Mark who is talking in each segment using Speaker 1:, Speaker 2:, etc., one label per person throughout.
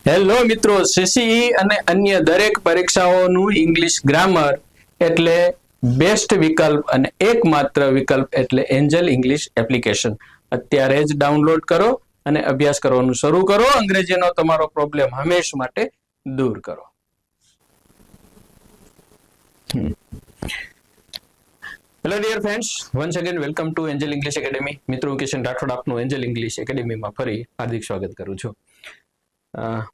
Speaker 1: Hello મિત્રો, CCE અને અન્ય દરેક પરીક્ષાઓનું ઇંગ્લિશ ગ્રામર એટલે બેસ્ટ વિકલ્પ અને એકમાત્ર વિકલ્પ એટલે એન્જલ ઇંગ્લિશ એપ્લિકેશન. અત્યારે જ ડાઉનલોડ કરો અને અભ્યાસ કરવાનું શરૂ કરો. અંગ્રેજીનો તમારો પ્રોબ્લેમ હંમેશ માટે દૂર કરો. Hello dear friends, once again welcome to angel English academy. મિત્રો, હું કિશન રાઠોડ આપનું એન્જલ ઇંગ્લિશ એકેડેમીમાં ફરી હાર્દિક સ્વાગત કરું છું.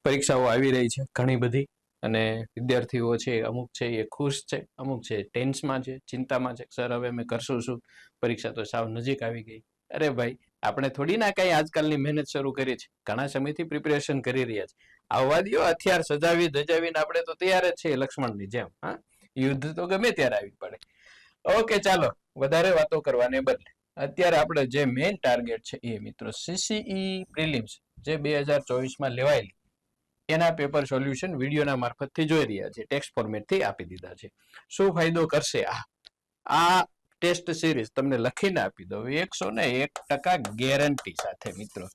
Speaker 1: પરીક્ષાઓ આવી રહી છે ઘણી બધી, અને વિદ્યાર્થીઓ છે અમુક છે એ ખુશ છે, અમુક છે ટેન્શમાં છે, ચિંતામાં છે. સર, હવે અમે કરશું શું? પરીક્ષા તો સાવ નજીક આવી ગઈ. અરે ભાઈ, આપણે થોડી ના કઈ આજકાલની મહેનત શરૂ કરી છે, ઘણા સમયથી પ્રિપેરેશન કરી રહ્યા છે. આવવા દો, હથિયાર સજાવી ધજાવીને આપણે તો તૈયાર જ છીએ લક્ષ્મણની જેમ. હા, યુદ્ધ તો ગમે ત્યારે આવી પડે. ઓકે, ચાલો વધારે વાતો કરવાને બદલે અત્યારે આપણે જે મેઇન ટાર્ગેટ છે એ મિત્રો સીસીઈ પ્રિલિમ્સ જે 2024માં લેવાયેલી એના પેપર સોલ્યુશન વિડીયોના મારફતથી જોઈ રહ્યા છે, ટેક્સ્ટ ફોર્મેટથી આપી દીધા છે. શું ફાયદો કરશે આ ટેસ્ટ સિરીઝ? તમને લખીને આપી દો 101% ગેરંટી સાથે. મિત્રો,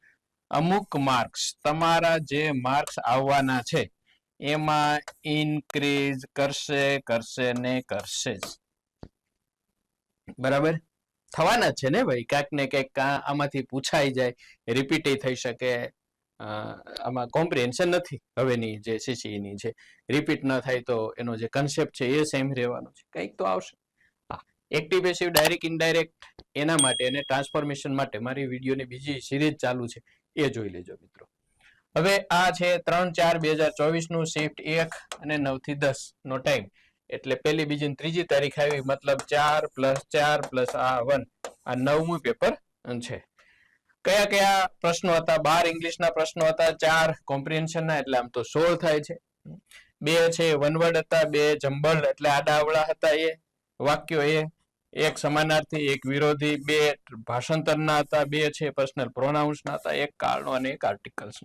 Speaker 1: અમુક માર્ક્સ, તમારા જે માર્ક્સ આવવાના છે એમાં ઇન્ક્રીઝ કરશે ને કરશે જ. બરાબર, થવાના છે ને ભાઈ. ક્યાંક ને ક્યાંક આમાંથી પૂછાઈ જાય, રિપીટ થઈ શકે. આમાં કોમ્પ્રિહેન્શન નથી હવેની જે સીસીઈ છે. રિપીટ ન થાય તો એનો જે કન્સેપ્ટ છે એ સેમ રહેવાનો છે, કંઈક તો આવશે. હા, એક્ટિવ પેસિવ ડાયરેક્ટ ઇનડાયરેક્ટ એના માટે અને ટ્રાન્સફોર્મેશન માટે મારી વિડીયોની બીજી સિરીઝ ચાલુ છે, એ જોઈ લેજો મિત્રો. હવે આ છે 3/4/2024 નું શિફ્ટ 1 અને 9 થી 10 નો ટાઈમ, એટલે પહેલી, બીજી, ત્રીજી તારીખ આવી, મતલબ 4 + 4 + આ 1, આ 9મું પેપર છે. કયા કયા પ્રશ્નો હતા? 12 ઇંગ્લિશના પ્રશ્નો હતા, 4 કોમ્પ્રિહેન્શનના, એટલે આમ તો 16 થાય છે. 2 છે વન વર્ડ હતા, 2 જમ્બલ એટલે આડાઅવળા હતા એ વાક્યો, એ 1 સમાનાર્થી, 1 વિરોધી, 2 ભાષાંતરના હતા, 2 છે પર્સનલ પ્રોનાઉન્સના હતા, 1 કારણો અને 1 આર્ટિકલ્સ.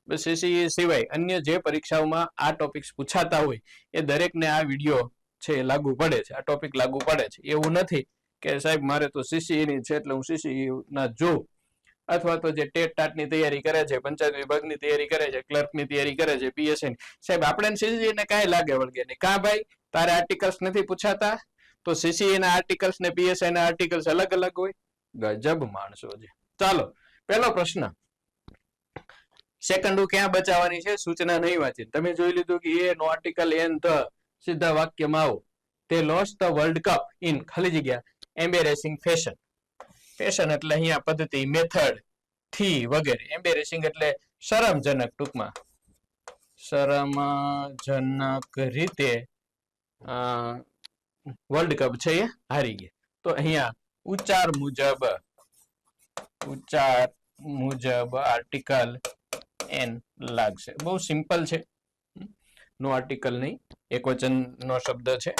Speaker 1: બસ એ સિવાય અન્ય જે પરીક્ષાઓમાં આ ટોપિક્સ પૂછાતા હોય એ દરેકને આ વિડીયો છે લાગુ પડે છે, આ ટોપિક લાગુ પડે છે. એવું નથી કે સાહેબ મારે તો સીસીઈ ની છે એટલે હું સીસીઈ ના જોઉં, અથવા તો જે ટેટ ટાટની તૈયારી કરે છે, પંચાયત વિભાગની તૈયારી કરે છે, ક્લર્કની તૈયારી કરે છે, પીએસસી, સાહેબ આપણે સીસીઈ ને કાંઈ લાગે વળગે નહીં. કાં ભાઈ, તારે આર્ટિકલ્સ નથી પૂછાતા તો સીસીઈ ના આર્ટિકલ્સ ને પીએસઆઈ ના આર્ટિકલ્સ અલગ અલગ હોય? ગજબ માણસો છે. ચાલો, પહેલો પ્રશ્ન. સેકન્ડ ક્યાં બચાવવાની છે? સૂચના નહીં વાંચી. તમે જોઈ લીધું કે એ નો આર્ટિકલ એન ધ, સીધા વાક્યમાં આવો. તે lost the world cup in ખાલી જગ્યા એમ્બેરેસિંગ ફેશન. ફેશન એટલે અહીંયા પદ્ધતિ, મેથડ થી વગેરે. એમ્બેરેસિંગ એટલે શરમજનક, ટૂંકમાં શરમજનક રીતે વર્લ્ડ કપ છે એ હારી ગયા. તો અહીંયા ઉચ્ચાર મુજબ આર્ટિકલ એન લાગશે. બહુ સિમ્પલ છે, નો આર્ટિકલ નહીં, એક વચન નો શબ્દ છે.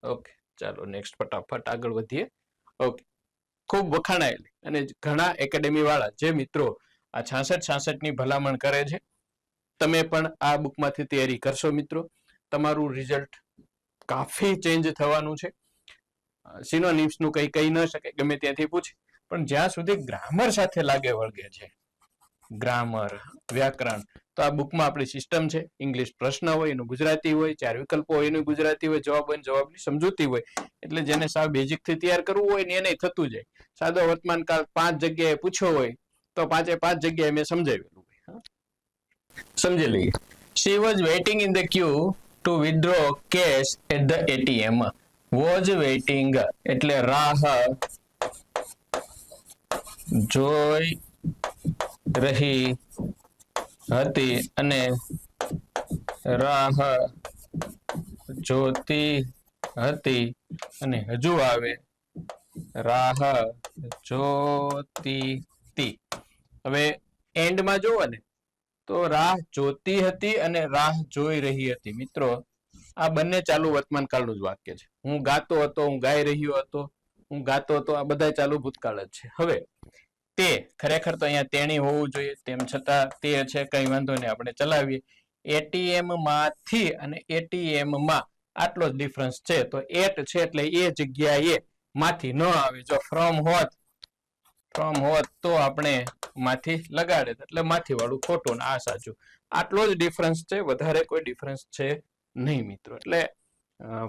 Speaker 1: ઓકે, ચાલો નેક્સ્ટ, ફટાફટ આગળ વધીએ. ઓકે, ખૂબ વખાણાયેલી અને ઘણા એકેડેમી વાળા જે મિત્રો આ 66 ની ભલામણ કરે છે, તમે પણ આ બુકમાંથી તૈયારી કરશો મિત્રો. તમારું રિઝલ્ટ કાફી ચેન્જ થવાનું છે. સિનોનિમ્સ નું કઈ કહી ન શકે, ગમે ત્યાંથી પૂછે, પણ જ્યાં સુધી ગ્રામર સાથે લાગે વળગે છે, ગ્રામર, વ્યાકરણ, તો આ બુકમાં આપણી સિસ્ટમ છે. ઇંગ્લિશ પ્રશ્ન હોય એનું ગુજરાતી હોય, 4 વિકલ્પો હોય એનું ગુજરાતી હોય, જવાબ હોય જવાબની સમજૂતી હોય. એટલે જેને સાવ બેઝિક થી તૈયાર કરવું હોય ને એને થતું જાય. સાદો વર્તમાન કાળ 5 જગ્યાએ પૂછ્યો હોય તો 5 જગ્યાએ મેં સમજાવેલું હોય. સમજી લઈએ. She was waiting in the queue to withdraw cash at the ATM. Was waiting એટલે રાહ જોઈ રહી હતી અને રાહ જોતી હતી અને હજુ આવે, રાહ જોતી હતી. હવે એન્ડમાં જોવો ને તો રાહ જોતી હતી અને રાહ જોઈ રહી હતી. મિત્રો, આ બંને ચાલુ વર્તમાન કાળનું જ વાક્ય છે. હું ગાતો હતો, હું ગાઈ રહ્યો હતો, હું ગાતો હતો, આ બધા ચાલુ ભૂતકાળ જ છે. હવે તે, ખરેખર તો અહીંયા તેણી હોવું જોઈએ, તેમ છતાં તે છે, કઈ વાંધો નહીં, આપણે ચલાવીએ. એટીએમ માંથી અને એટીએમ માં આટલો જ ડિફરન્સ છે, તો એટ છે એટલે એ જગ્યાએ માંથી ન આવે. જો ફ્રોમ હોત તો આપણે માથી લગાડે, એટલે માથી વાળું ખોટું ને આ સાચું. આટલો જ ડિફરન્સ છે, વધારે કોઈ ડિફરન્સ છે નહીં મિત્રો. એટલે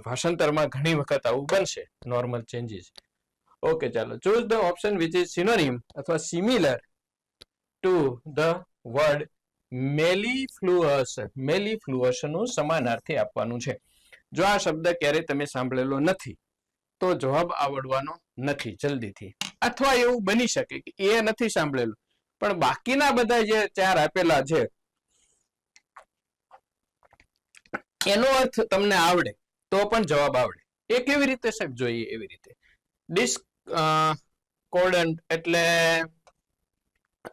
Speaker 1: ભાષાંતરમાં ઘણી વખત આવું બનશે, નોર્મલ ચેન્જીસ. ઓકે, ચાલો. Choose the option which is synonym અથવા સિમિલર ટુ ધ વર્ડ મેલિફ્લુઅસ. મેલિફ્લુઅસ નું સમાનાર્થી આપવાનું છે. જો આ શબ્દ ક્યારેય તમે સાંભળેલો નથી તો જવાબ આવડવાનો નથી જલ્દીથી. અથવા એવું બની શકે કે એ નથી સાંભળેલું પણ બાકીના બધા જે 4 આપેલા છે એનો અર્થ તમને આવડે તો પણ જવાબ આવડે. એ કેવી રીતે સાહેબ? જોઈએ એવી રીતે. ડિસ્કોર્ડન્ટ એટલે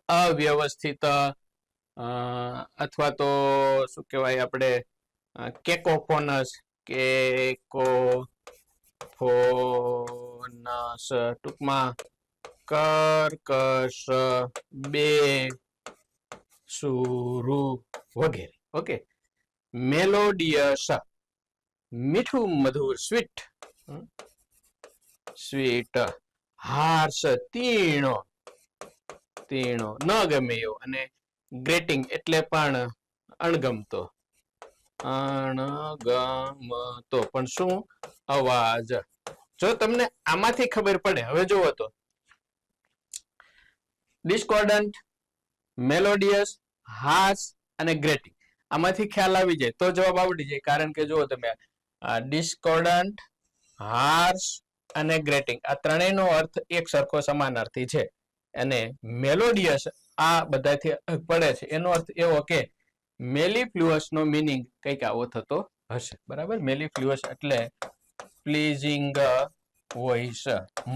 Speaker 1: અવ્યવસ્થિત, અથવા તો શું કહેવાય આપણે કેકોફોનસ, કેકોફોનસ ટૂંકમાં કર્કશ, બેસુરું વગેરે. ઓકે. મેલોડિયસ મીઠું મધુર, સ્વીટ સ્વીટ. હાર્શ તીણો તીણો ન ગમે એવો. અને ગ્રેટિંગ એટલે પણ અણગમતો અણગમતો પણ શું? અવાજ. જો તમને આમાંથી ખબર પડે, હવે જુઓ તો ડિસ્કોર્ડન્ટ, મેલોડિયસ, હાર્શ અને ગ્રેટિંગ, આમાંથી ખ્યાલ આવી જાય તો જવાબ આવડી જાય. કારણ કે જુઓ તમે ડિસ્કોર્ડન્ટ, હાર્શ અને ગ્રેટિંગ આ ત્રણેયનો અર્થ એક સરખો સમાનાર્થી છે. અને મેલોડિયસ આ બધાથી પડે છે, એનો અર્થ એવો કે મેલિફ્લુઅસ નો મીનિંગ કંઈક આવો થતો હશે. બરાબર. મેલિફ્લુઅસ એટલે પ્લીઝિંગ વોઇસ,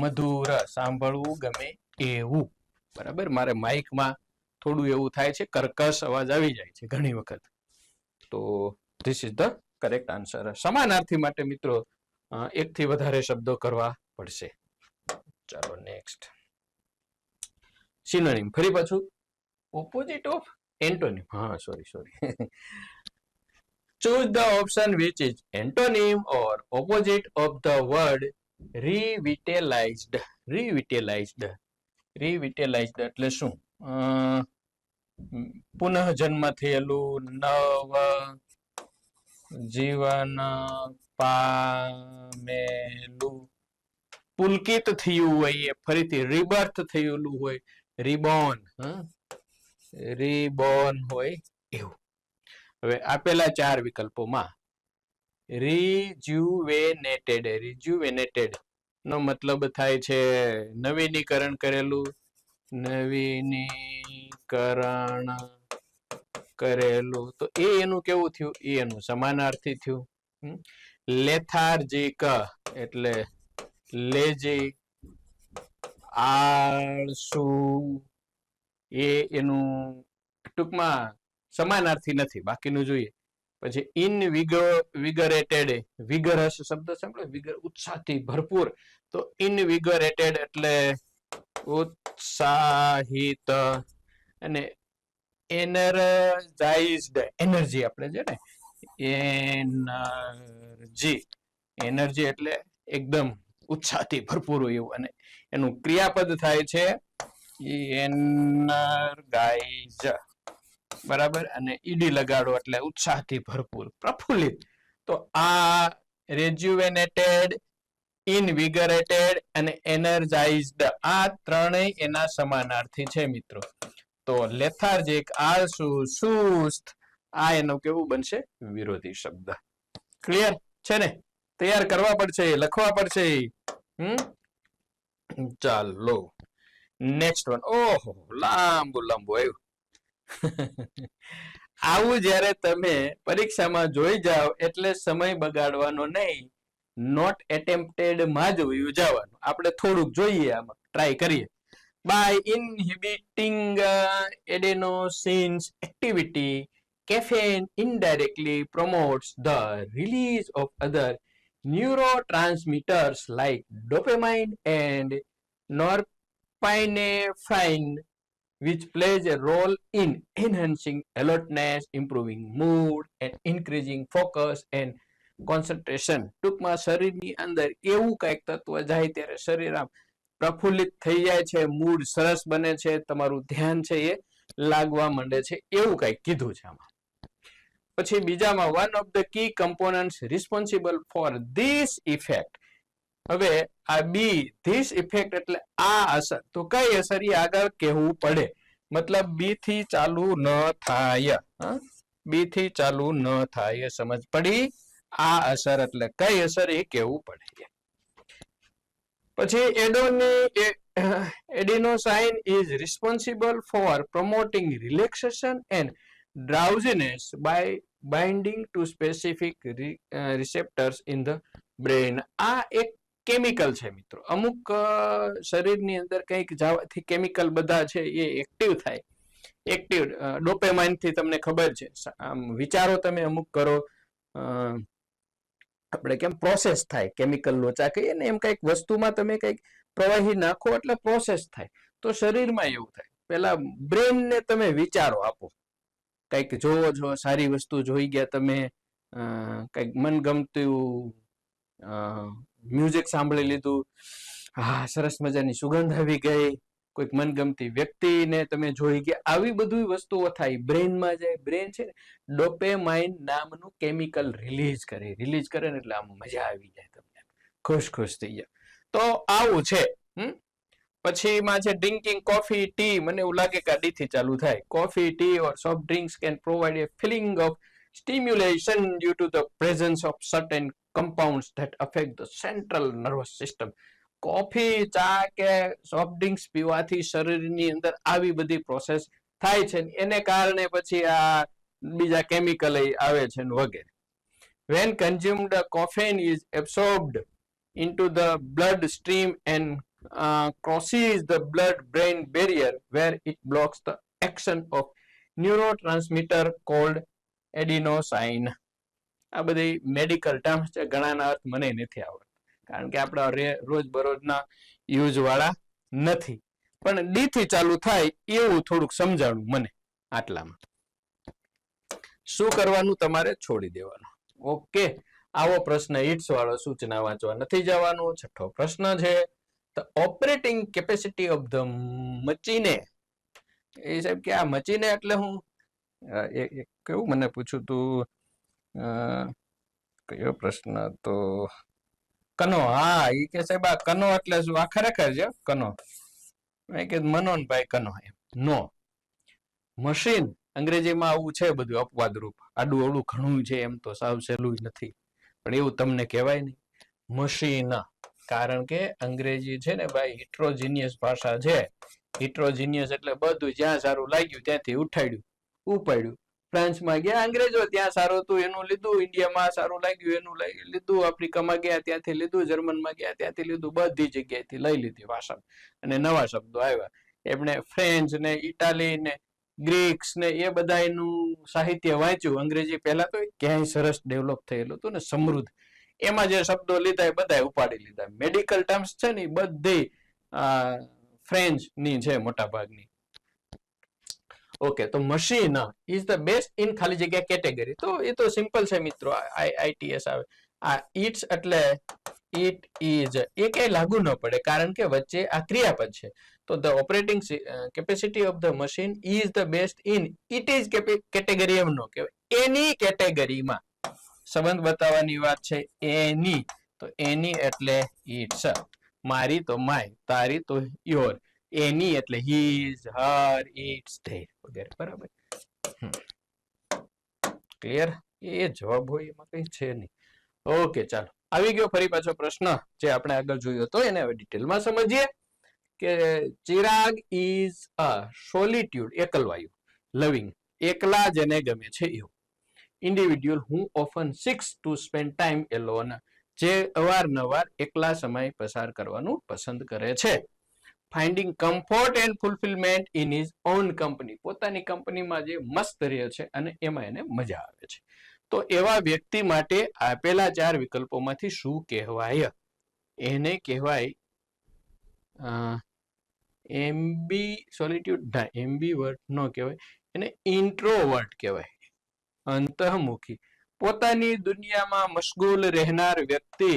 Speaker 1: મધુર, સાંભળવું ગમે એવું. બરાબર. મારે માઇકમાં થોડું એવું થાય છે, કર્કશ અવાજ આવી જાય છે ઘણી વખત. તો this is the correct answer. સમાનાર્થી માટે મિત્રો 1 થી વધારે શબ્દો કરવા પડશે. ચાલો નેક્સ્ટ. સિનોનિમ. ફરી પાછું ઓપોઝિટ ઓફ એન્ટોનિમ. હા, sorry. Choose the option which is antonym or opposite of the word revitalized. Revitalized એટલે શું? પુનઃ જન્મ થયેલું, નવ જીવન પામેલું, પુલકિત થયું હોય, ફરીથી રિબર્થ થયેલું હોય, રિબોર્ન હોય એવું. હવે આપેલા 4 વિકલ્પોમાં રિજ્યુવેનેટેડ નો મતલબ થાય છે નવીનીકરણ કરેલું, તો એનું કેવું થયું? એનું સમાનાર્થી થયું. લેથાર્જિક એટલે લેજી, આળસુ એનું ટૂંકમાં સમાનાર્થી નથી, બાકીનું જોઈએ. પછી ઇનવિગરેટેડ, વિગરસ શબ્દ સાંભળ્યો, વિગર ઉત્સાહથી ભરપૂર. તો ઇનવિગરેટેડ એટલે ઉત્સાહિત. અને એનર્જાઇઝડ, એનર્જી આપણે છે ને, એનર્જી એટલે એકદમ ઉત્સાહથી ભરપૂર એવું. અને એનું ક્રિયાપદ થાય છે એનર્ગાઇઝ. બરાબર. અને ઈડી લગાડો એટલે ઉત્સાહથી ભરપૂર, પ્રફુલ્લિત. તો આ રેજ્યુવેનેટેડ, ઇનવિગરેટેડ અને એનર્જાઇઝડ આ ત્રણેય એના સમાનાર્થી છે મિત્રો. તો લેથાર્જિક, આળસુ, સુસ્ત આ એનું કેવું બનશે? વિરોધી શબ્દ. ક્લિયર છે ને? તૈયાર કરવા પડશે, લખવા પડશે. ચાલો નેક્સ્ટ વન. ઓહો, લાંબુ આવ્યું. આવું જ્યારે તમે પરીક્ષામાં જોઈ જાઓ એટલે સમય બગાડવાનો નહીં, નોટ એટેમ્પ્ટેડ માં જ વયું જવાનું. આપણે થોડુંક જોઈએ, આમાં ટ્રાય કરીએ. By inhibiting adenosines activity, caffeine indirectly promotes the release of other neurotransmitters like dopamine and norepinephrine, which plays a role in enhancing alertness, improving mood and increasing focus and concentration. ટૂંકમાં શરીરની અંદર એવું કંઈક તત્વ જાય ત્યારે શરીર આમ પ્રફુલ્લિત થઈ જાય છે, મૂડ સરસ બને છે, તમારું ધ્યાન છે એ લાગવા માંડે છે, એવું કંઈક કીધું છે આમાં. પછી બીજામાં one of the key components responsible for this effect. હવે આ બી ધીસ ઇફેક્ટ એટલે આ અસર, તો કઈ અસર એ આગળ કહેવું પડે, મતલબ બી થી ચાલુ ન થાય, બી થી ચાલુ ન થાય, સમજ પડી? આ અસર એટલે કઈ અસર એ કહેવું પડે. પછી adenosine is responsible four promoting relaxation and drowsiness by binding to specific receptors in the brain. આ એક કેમિકલ છે મિત્રો. અમુક શરીરની અંદર કંઈક જવાથી કેમિકલ બધા છે એ એક્ટિવ થાય. એક્ટિવ ડોપેમાઇન થી તમને ખબર છે, આમ વિચારો તમે અમુક કરો, આપણે કેમ પ્રોસેસ થાય, કેમિકલ લોચા કહીએ ને, એમ કંઈક વસ્તુમાં તમે કંઈક પ્રવાહી નાખો એટલે પ્રોસેસ થાય. તો શરીરમાં એવું થાય. પેલા બ્રેન ને તમે વિચારો આપો, કંઈક જોવો છો, સારી વસ્તુ જોઈ ગયા તમે, કંઈક મનગમતું મ્યુઝિક સાંભળી લીધું, હા સરસ મજાની સુગંધ આવી ગઈ, કોઈક મનગમતી વ્યક્તિને તમે જોઈ ગયા, આવી બધી વસ્તુઓ થાય, બ્રેનમાં જાય. બ્રેન છે ને ડોપેમાઇન નામનું કેમિકલ રિલીઝ કરે ને એટલે આમ મજા આવી જાય, તમને ખુશ થઈ જાય. તો આવું છે. પછી માં છે ડ્રિંકિંગ કોફી, ટી. મને એવું લાગે કે આ ડી થી ચાલુ થાય. Coffee, T or soft drinks can provide a feeling of stimulation due to the presence of certain compounds that affect the central nervous system. Coffee, ચા કે સોફ્ટ ડ્રિંક્સ પીવાથી શરીરની અંદર આવી બધી પ્રોસેસ થાય છે, એને કારણે પછી આ બીજા કેમિકલ આવે છે વગેરે. When consumed, caffeine is absorbed into the blood stream and crosses the blood-brain barrier, where it blocks the action of neurotransmitter called adenosine. આ બધી મેડિકલ ટર્મ્સ છે, ઘણાના અર્થ મને નથી આવડતા, કારણ કે આપણા રોજબરોજના યુઝ વાળા નથી. પણ ડી થી ચાલુ થાય એવું થોડુંક સમજાણું મને આટલામાં. શું કરવાનું? તમારે છોડી દેવાનું. ઓકે, આવો પ્રશ્ન ઇટ્સ વાળો સૂચના વાંચવા નથી જવાનું. છઠ્ઠો પ્રશ્ન છે, the operating capacity of the machine. એ સાહેબ કે આ મચીને એટલે હું કેવું મને પૂછ્યું તું, કયો પ્રશ્ન તો કનો. હા, એ કે સાહેબ આ કનો એટલે શું? આ ખરેખર છે કનો. મેં કીધું મનોનભાઈ કનો એમ. નો, મશીન અંગ્રેજીમાં આવું છે બધું અપવાદરૂપ, આડું અવળું ઘણું છે, એમ તો સાવ સહેલું નથી, પણ એવું તમને કહેવાય નહીં મશીન, કારણ કે અંગ્રેજી છે ને ભાઈ હિટ્રોજીનિયસ ભાષા છે. હિટ્રોજીનિયસ એટલે બધું જ્યાં સારું લાગ્યું ત્યાંથી ઉપાડ્યું. ફ્રાન્સમાં ગયા અંગ્રેજો, ત્યાં સારું હતું એનું લીધું, ઇન્ડિયામાં સારું લાગ્યું એનું લીધું, આફ્રિકામાં ગયા ત્યાંથી લીધું, જર્મનમાં ગયા ત્યાંથી લીધું, બધી જગ્યાએથી લઈ લીધી ભાષા, અને નવા શબ્દો આવ્યા. એમણે ફ્રેન્ચ ને ઇટાલી ને ગ્રીક્સ ને એ બધા એનું સાહિત્ય વાંચ્યું. અંગ્રેજી પહેલા તો ક્યાંય સરસ ડેવલપ થયેલું હતું ને સમૃદ્ધ, એમાં જે શબ્દો લીધા એ બધા ઉપાડી લીધા. મેડિકલ ટર્મ્સ છે ને બધી ફ્રેન્ચ ની છે મોટા ભાગની. ઓકે, તો machine is the best in ખાલી જગ્યા કેટેગરી. તો એ તો સિમ્પલ છે મિત્રો, ITS આવે. આ ઇટ્સ એટલે ઇટ ઇઝ, એ કઈ લાગુ ન પડે, કારણ કે વચ્ચે આ ક્રિયાપદ છે. તો the operating capacity of the machine is the best in it is category, એમ નો કહેવાય, એની કેટેગરીમાં. સંબંધ બતાવવાની વાત છે એની, તો એની એટલે ઇટ્સ. મારી તો માય, તારી તો યોર. એની એટલે હીઝ, હર, ઇટ્સ, ધેર વગેરે. બરાબર, ક્લિયર? એ જવાબ હોય એમાં કઈ છે નહીં. ઓકે, ચાલો આવી ગયો ફરી પાછો પ્રશ્ન જે આપણે આગળ જોયો હતો, એને હવે ડિટેલમાં સમજીએ. કે ચિરાગ ઇઝ અ સોલિટ્યુડ, એકલવાયુ, લવિંગ, એકલા જેને ગમે છે એવું, ઇન્ડિવિડ્યુઅલ હુ often six two spend time alone, જે અવારનવાર એકલા સમય પસાર કરવાનું પસંદ કરે છે. Finding comfort and fulfilment in his own company, પોતાની કંપનીમાં જે મસ્ત રહે છે અને એમાં એને મજા આવે છે. તો એવા વ્યક્તિ માટે આપેલા 4 વિકલ્પોમાંથી શું કહેવાય? એને કહેવાય સોલિટ્યુડ ના, એમ્બીવર્ટ નો કહેવાય, એને ઇન્ટ્રોવર્ટ કહેવાય, અંતઃમુખી. પોતાની દુનિયામાં મશગુલ રહેનાર વ્યક્તિ,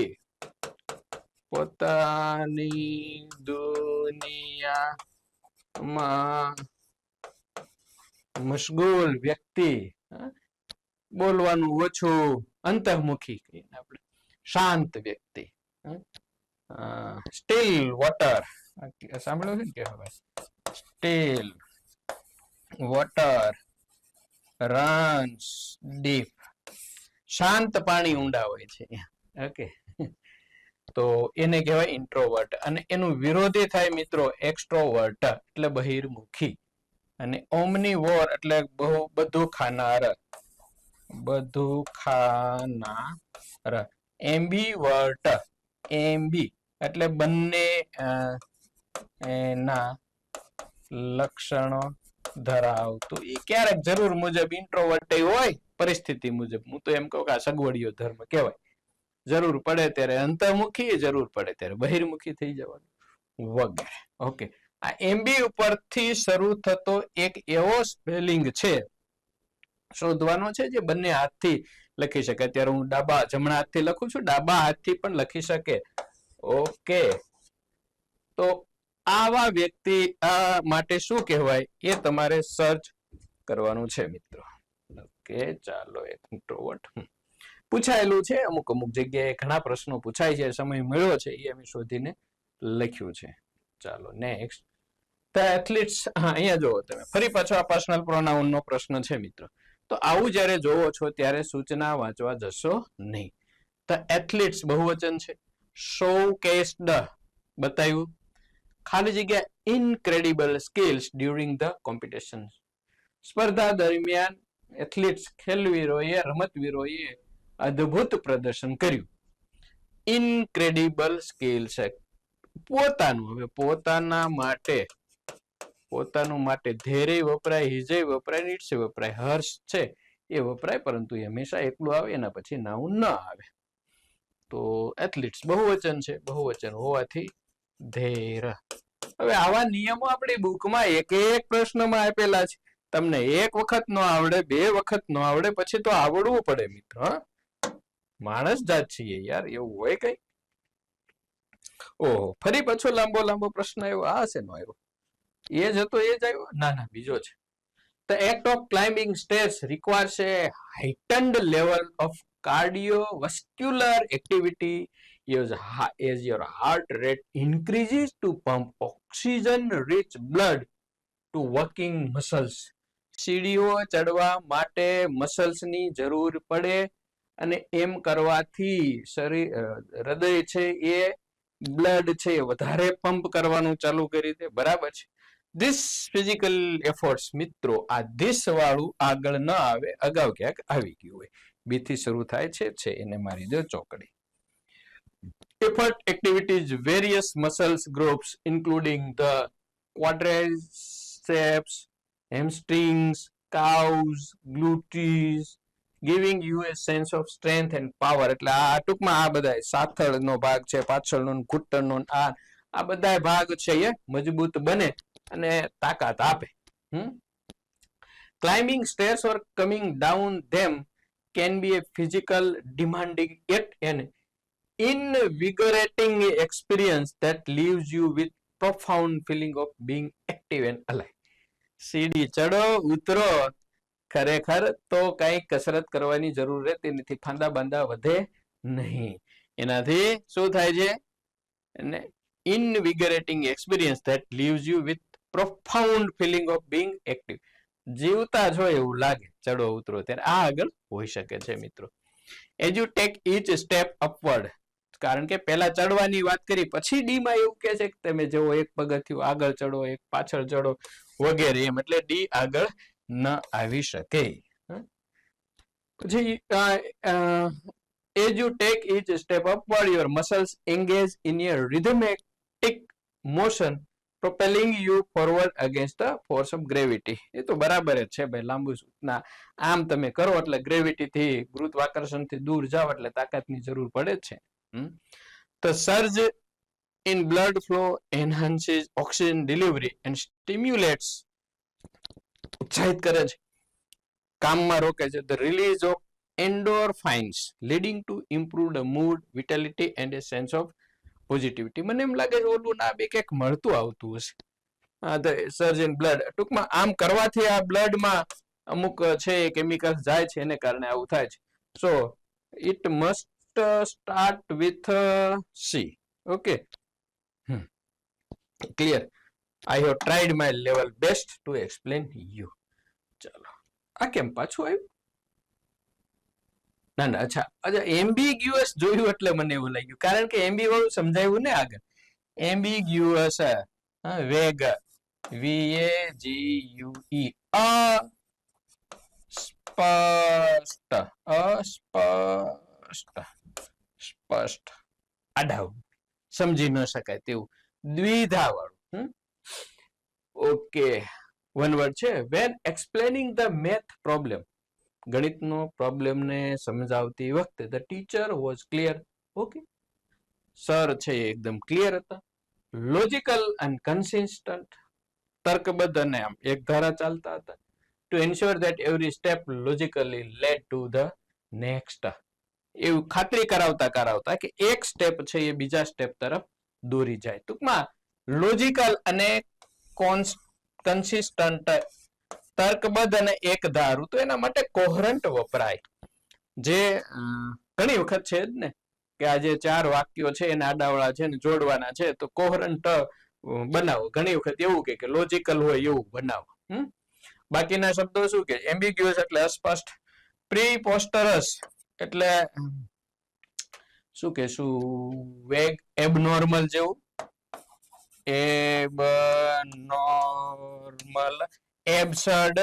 Speaker 1: પોતાની દુનિયામાં મશગુલ વ્યક્તિ, બોલવાનું ઓછું, અંતર્મુખી કહીને આપણે, શાંત વ્યક્તિ, સ્ટીલ વોટર સાંભળ્યું છે ને કે હવે સ્ટીલ વોટર રન્સ ડીપ, શાંત પાણી ઊંડા હોય છે. ઓકે, તો એને કહેવાય ઇન્ટ્રોવર્ટ. અને એનું વિરોધી થાય મિત્રો એક્સ્ટ્રોવર્ટ એટલે બહિર્મુખી. અને ઓમનીવોર એટલે બધું ખાનાર, બધું ખાનાર. એમ્બીવર્ટ, એમ્બી એટલે બંને એના લક્ષણો ધરાવતું. એ ક્યારેક જરૂર મુજબ ઇન્ટ્રોવર્ટ હોય, પરિસ્થિતિ મુજબ. હું તો એમ કહું કે આ સગવડિયો ધર્મ કહેવાય. જરૂર પડે ત્યારે અંતર્મુખી, જરૂર પડે ત્યારે બહિર્મુખી થઈ જવાનું વગેરે. ઓકે, આ એમબી ઉપરથી શરૂ થતો એક એવો સ્પેલિંગ છે, શોધવાનો છે જે બંને હાથથી લખી શકે. અત્યારે હું જમણા હાથથી લખું છું, ડાબા હાથથી પણ લખી શકે. ઓકે, તો આવા વ્યક્તિ માટે શું કહેવાય એ તમારે સર્ચ કરવાનું છે મિત્રો. ઓકે, ચાલો ઇન્ટ્રોવર્ટ પૂછાયેલું છે, અમુક જગ્યાએ ઘણા પ્રશ્નો પૂછાય છે, સમય મળ્યો છે એ અમે શોધીને લખ્યું છે. ચાલો નેક્સ્ટ, ધ એથ્લીટ્સ. અહીંયા જોવો તમે ફરી પાછો આ પર્સનલ પ્રોનાઉન નો પ્રશ્ન છે મિત્રો. તો આવું જ્યારે જોવો છો ત્યારે સૂચના વાંચવા જશો નહીં. ધ એથ્લીટ્સ બહુવચન છે. શોકેસ્ડ બતાવ્યું, ખાલી જગ્યા incredible skills during the competition. સ્પર્ધા દરમિયાન એથ્લીટ્સ ખેલવીરોએ, રમતવીરોએ અદ્ભુત પ્રદર્શન કર્યું. ઇનક્રેડિબલ સ્કિલ છે. પોતાનું, હવે પોતાનું માટે ધૈર્ય વપરાય, હિજય વપરાય, નીડ્સ વપરાય, હર્ષ છે એ વપરાય, પરંતુ એ હંમેશા એકલું આવે, એના પછી નાઉન ન આવે. તો એથ્લીટ્સ બહુવચન છે, બહુવચન હોવાથી ધૈર્ય. હવે આવા નિયમો આપણી બુકમાં એક એક પ્રશ્નમાં આપેલા છે. તમને એક વખત ન આવડે, બે વખત ન આવડે, પછી તો આવડવું પડે મિત્રો. માણસ જાત છીએ યાર, એવું હોય કઈ? ઓહો, ફરી પાછો લાંબો પ્રશ્ન આવ્યો. આ હશે નો આવ્યો, એ જ હતો એ જ આવ્યો? ના, બીજો છે. The act of climbing stairs requires a heightened level of cardiovascular activity as your heart rate increases to pump oxygen-rich blood to working muscles. સીડીઓ ચડવા માટે મસલ્સની જરૂર પડે, અને એમ કરવાથી શરીર, હૃદય છે એ બ્લડ છે એ વધારે પંપ કરવાનું ચાલુ કરી દે. બરાબર છે. ધીસ ફિઝિકલ એફર્ટ્સ, મિત્રો આ ધીસ વાળું આગળ ન આવે, અગાઉ ક્યાંક આવી ગયું હોય. બી થી શરૂ થાય છે એને મારી દો ચોકડી. Effort activities various muscles groups including the quadriceps, hamstrings, calves, gluteus, giving you a sense of strength and power. એટલે આ ટૂંકમાં આ બધા સાથળનો ભાગ છે, પાછળનો, ઘૂંટણનો, આ બધા ભાગ છે એ મજબૂત બને અને તાકાત આપે. Climbing stairs or coming down them can be a physical demanding yet an invigorating experience that leaves you with profound feeling of being active and alive. સીડી ચડો ઉતરો, ખરેખર તો કઈ કસરત કરવાની જરૂર રહેતી નથી, ફાંદા બાંદા વધે નહીં. એનાથી શું થાય છે? invigorating experience that leaves you with profound feeling of being active. જીવતા જ હોય એવું લાગે ચડો ઉતરો ત્યારે. આ આગળ હોઈ શકે છે મિત્રો. As you take each step upward, કારણ કે પહેલા ચડવાની વાત કરી, પછી ડી માં એવું કે છે કે તમે જેવો એક પગથિયું આગળ ચડો, એક પાછળ ચડો વગેરે એમ, એટલે ડી આગળ ન આવી શકે. પછી as you take each step upward, your muscles engage in a rhythmic motion propelling you forward against the force of gravity. એ તો બરાબર જ છે ભાઈ. લાંબુ સૂચના આમ તમે કરો એટલે ગ્રેવિટી થી, ગુરુત્વાકર્ષણથી દૂર જાવ એટલે તાકાતની જરૂર પડે જ છે. The surge in blood flow enhances oxygen delivery and stimulates, ઉત્સાહિત કરે છે, કામમાં રોકે છે. The release of endorphins leading to improved mood, vitality and a sense of positivity. મને એમ લાગે છે ઓલું ના બે ક્યાંક મળતું આવતું હશે. The surge in blood, ટૂંકમાં આમ કરવાથી આ બ્લડમાં અમુક છે કેમિકલ જાય છે એને કારણે આવું થાય છે. So it must start with C. Okay, clear. I have tried my level best two explain you. ચાલો, આ કેમ પાછું આવ્યું? ના ના, અચ્છા એમ્બિગ્યુઅસ જોયું એટલે મને એવું લાગ્યું, કારણ કે એમ્બી વાળું સમજાવ્યું ને આગળ. એમ્બિગ્યુઅસ, વેગ, VAGUE, અસ્પષ્ટ, અસ્પષ્ટ, સ્પષ્ટ, આડાઉ, સમજી ન શકાય તેવું, દ્વિધા વાળું. ઓકે, વન વર્ડ છે. વેન એક્સપ્લેનિંગ ધ મેથ પ્રોબ્લેમ, ગણિતનો પ્રોબ્લેમને સમજાવતી વખતે the teacher was clear. Okay, sir છે એકદમ ક્લિયર હતા. લોજિકલ એન્ડ કન્સિસ્ટન્ટ, તર્કબદ્ધ અને આમ એક ધારા ચાલતા હતા. Two ensure that every step logically lead to the next, એવું ખાતરી કરાવતા કરાવતા કે એક સ્ટેપ છે એ બીજા સ્ટેપ તરફ દોરી જાય. ટૂંકમાં લોજિકલ અને કન્સિસ્ટન્ટ, તર્કબદ્ધ અને એક ધારું, તો એના માટે કોહરન્ટ વપરાય. જે ઘણી વખત છે જ ને કે આ જે 4 વાક્યો છે એના આડાવડા છે ને જોડવાના છે, તો કોહરન્ટ બનાવો. ઘણી વખત એવું કે લોજિકલ હોય એવું બનાવો. બાકીના શબ્દો શું કે એમ્બિગ્યુઅસ એટલે અસ્પષ્ટ, પ્રીપોસ્ટરસ એટલે શું કેશું, વેગ, એબનોર્મલ જેવું, એબનોર્મલ, એબસર્ડ,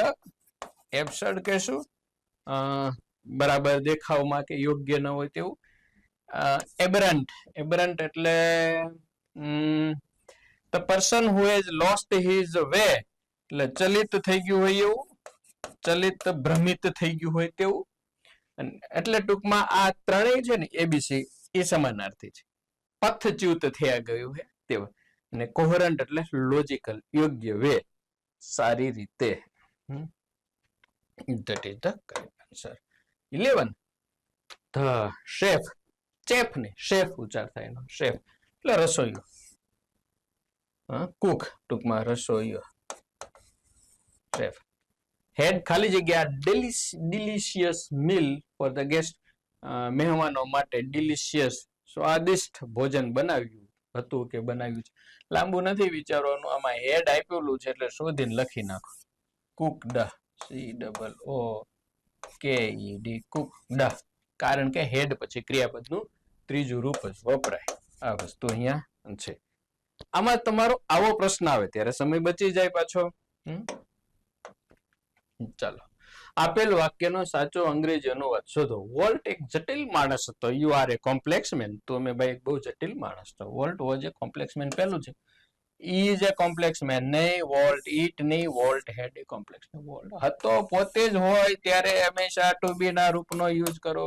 Speaker 1: એબસર્ડ કે શું બરાબર દેખાવમાં કે યોગ્ય ન હોય તેવું, એબરન્ટ, એબરન્ટ એટલે the person who has lost his way, એટલે ચલિત થઈ ગયું હોય એવું, ચલિત ભ્રમિત થઈ ગયું હોય તેવું. એટલે ટૂંકમાં આ ત્રણેય છે ને એબીસી એ સમાનાર્થી છે. પથચ્યુત થયા ગયું છે તેવું. અને કોહરન્ટ એટલે લોજિકલ, યોગ્ય, વે, સારી રીતે. That is the correct answer. 11. The chef, chef ને શેફ ઉચ્ચાર થાય એનો, શેફ એટલે રસોઈયો, કુક ટૂંકમાં રસોઈયો, શેફ. હેડ ખાલી જગ્યા delicious meal for the guest, મહેમાનો માટે ડિલિશિયસ સ્વાદિષ્ટ ભોજન બનાવ્યું હતું કે બનાવ્યું છે. લાંબુ નથી વિચારવાનું, આમાં હેડ આપેલું છે એટલે શોધીને લખી નાખો. કુકડ, COOKED, કુકડ, કારણ કે હેડ પછી ક્રિયાપદનું ત્રીજું રૂપ જ વપરાય. આ વસ્તુ અહીંયા છે. આમાં તમારો આવો પ્રશ્ન આવે ત્યારે સમય બચી જાય પાછો. ચાલો, આપેલ વાક્યનો સાચો અંગ્રેજી અનુવાદ શોધો. વોલ્ટ એક જટિલ માણસ હતો. You are a complex man. તો મેં ભાઈ બહુ જટિલ માણસ હતો. Walt was a complex man પહેલું છે. ઇઝ એ કોમ્પ્લેક્સ મેન નહીં, વોલ્ટ ઇટ નહીં, Walt had a complex man. Walt હતો પોતે જ હોય ત્યારે હંમેશા ટુ બી ના રૂપનો યુઝ કરો.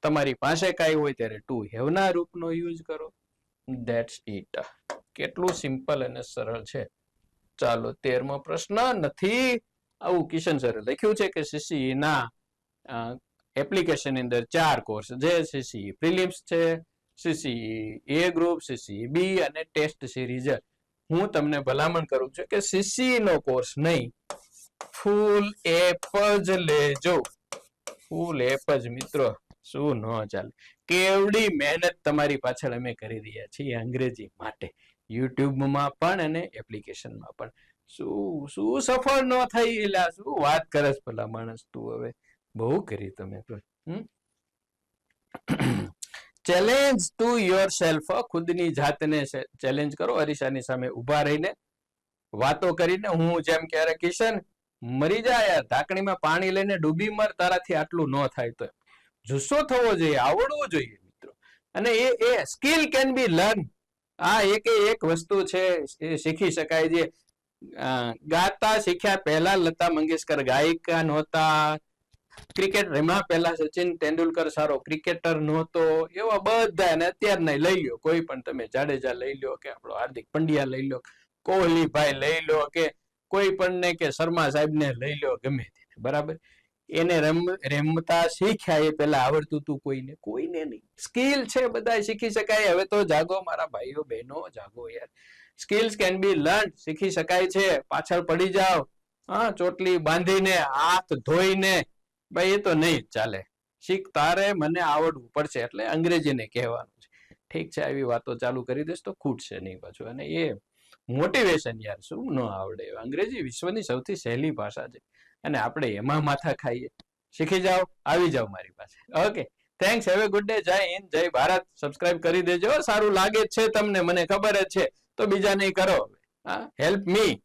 Speaker 1: તમારી પાસે કાંઈ હોય ત્યારે ટુ હેવ ના રૂપનો યુઝ કરો. That's it. કેટલું સિમ્પલ અને સરળ છે. ચાલો, 13મો પ્રશ્ન. નથી આવું કિશન સરે લખ્યું છે કે સીસીઈ ના એપ્લિકેશન ની અંદર 4 કોર્સ જે સીસીઈ પ્રિલિમ્સ છે, સીસીઈ એ ગ્રુપ, સીસીઈ બી અને ટેસ્ટ સિરીઝ. હું તમને ભલામણ કરું છું કે સીસીઈ નો કોર્સ નહીં, ફૂલ એપ જ લેજો. ફૂલ એપ જ મિત્રો, શું ન ચાલે. કેવડી મહેનત તમારી પાછળ અમે કરી રહ્યા છીએ અંગ્રેજી માટે, યુટ્યુબમાં પણ અને એપ્લિકેશનમાં પણ. શું સફળ ન થઈ, એટલે શું વાત કરસ ભલા માણસ તું. હવે બહુ કરી તમે તો. ચેલેન્જ ટુ યોર સેલ્ફ, ખુદની જાતને ચેલેન્જ કરો. અરીસાની સામે ઉભા રહીને વાતો કરીને, હું જેમ ક્યારે કિશન મરી જાય યાર, ઢાંકણીમાં પાણી લઈને ડૂબી મર, તારાથી આટલું ન થાય. તો જુસ્સો થવો જોઈએ, આવડવું જોઈએ મિત્રો. અને એ સ્કિલ કેન બી લર્ન. આ એક વસ્તુ છે એ શીખી શકાય. જે ગાતા શીખ્યા પહેલા લતા મંગેશકર ગાયિકા નહોતા, ક્રિકેટ રમ્યા પહેલા સચિન તેંડુલકર સારો ક્રિકેટર નહોતો, એવા બધા. અને અત્યારના લઈ લો, કોઈ પણ તમે જાડેજા લઈ લો કે આપણો હાર્દિક પંડ્યા લઈ લો, કોહલીભાઈ લઈ લો કે કોઈ પણ ને કે શર્મા સાહેબ ને લઈ લો, ગમે તે, બરાબર. એને રમતા શીખ્યા એ પેલા આવડતું હતું કોઈને નહીં. સ્કિલ છે બધા શીખી શકાય. હવે તો જાગો મારા ભાઈઓ બહેનો, જાગો યાર. સ્કિલ્સ કેન બી લર્ન, શીખી શકાય છે. પાછળ પડી જાઓ હા, ચોટલી બાંધીને હાથ ધોઈને, ભાઈ એ તો નહીં જ ચાલે. શીખ તારે મને આવડવું પડશે, એટલે અંગ્રેજીને કહેવાનું છે. ઠીક છે, આવી વાતો ચાલુ કરી દઈશ તો ખૂટશે નહીં પાછું. અને એ મોટિવેશન યાર, શું ન આવડે. અંગ્રેજી વિશ્વની સૌથી સહેલી ભાષા છે અને આપણે એમાં માથા ખાઈએ. શીખી જાઓ, આવી જાઓ મારી પાસે. Okay, thanks, have a good day. જય હિન્દ, જય ભારત. સબસ્ક્રાઇબ કરી દેજો. સારું લાગે છે તમને, મને ખબર જ છે, તો બીજા નહીં કરો. હા, હેલ્પ મી.